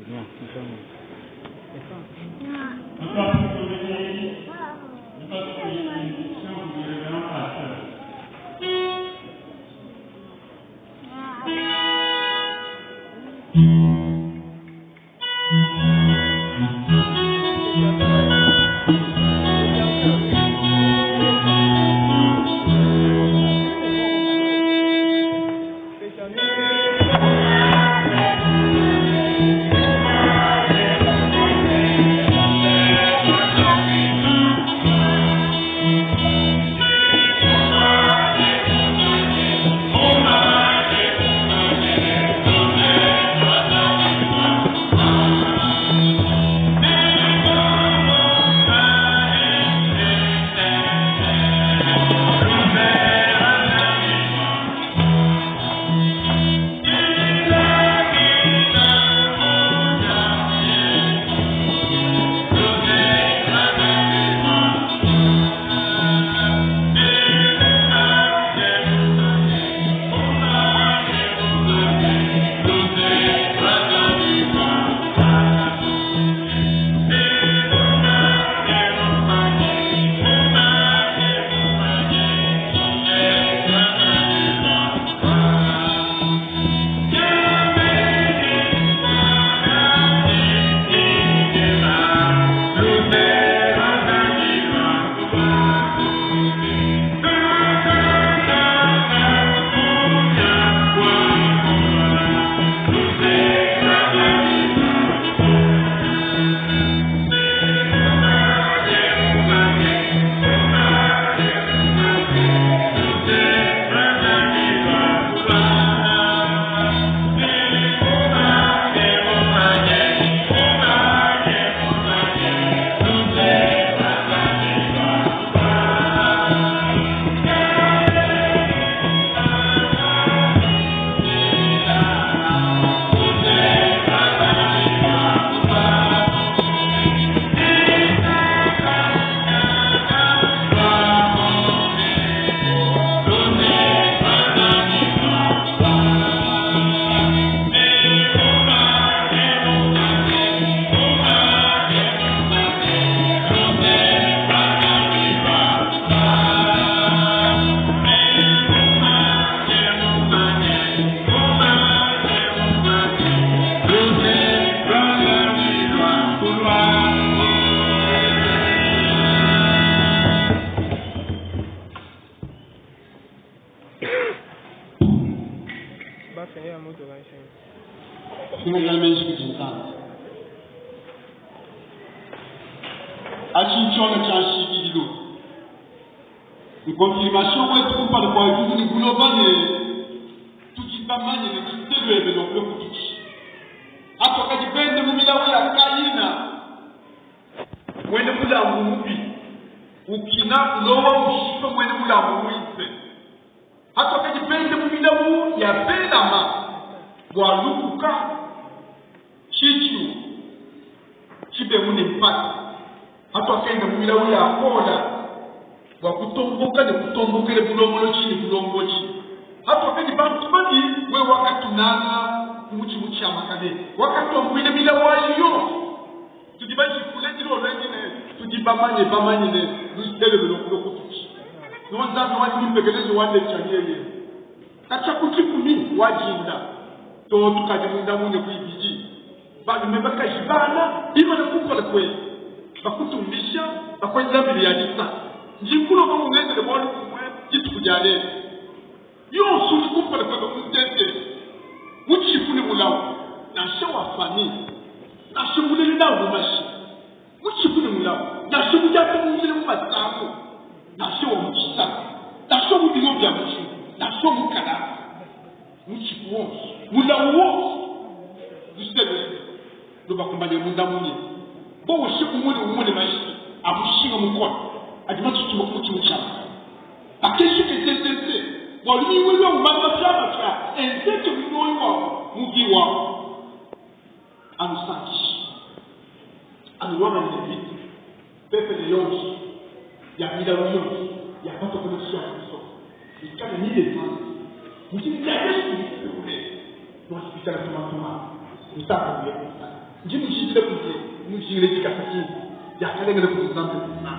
Bien, confirmation ouais tout par quoi vous ni global tout qui pas mal ne dit le tout hapo kaji bende mumila ya kaina wende kula mumupi ukina lowa ushipa wende kula mumuipe hapo kaji bende mumila ya belama wa lukuka chichu chibe mune mpaka hapo kaenda mumila ya kola wakutomboka ne kutombokele bulongolo chini bulongo chini hapo kati bantu badi we wakatunana muchi amakane wakatombwile bila waliyo tudibaji kuleti lo lengine tudibamanye ne lusele bulongo kutuchi nonza wani mpekelezo wande chanyeye kacha kuchikumi wajinda to tukajimunda munye kuibiji bali mebaka jibana iba na kukola kweli bakutumbisha bakwenda mbili ya disa njikulo ko ngende de bolu kumwe jitu kujale yo suli kumpala kwa mutete muchifuni mulawo na shawa fani na shimulele na umashi muchifuni mulawo na shimuja kumuzile mumatako na shawa muchisa na shawa mudingo bya muchi na shawa mukala muchifuo mulawo usele ndo bakumbanye mundamunye bo shiku muli mashi abushinga mukono adima tutuma kutucha akeshi ketete wali wewe umama chama cha enzeto minoyo wao mugi wao anusaki anuwana ni vipi pepe de yonki ya mida yonki ya pato connexion so ikana ni de temps mti ya yesu kule no hospital tuma mtaka kule njimu jitile kule mjingile jikasaki ya kalengele kuzambe na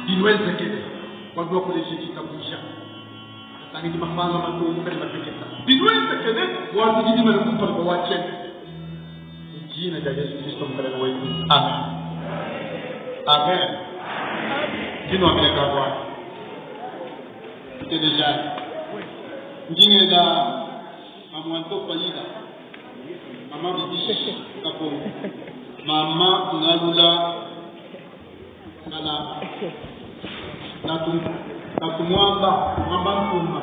dinwel zekele wadu kule jikita kusha tangi di mafanga matu mukari mapeketa dinwel zekele wadu jidi mele kumpar kwa wache jina ja Yesu Kristo mkale na wetu amen amen jino amene kwa deja njinge da amwanto payida mama bidishi kapo mama nalula na tumwamba mama kuma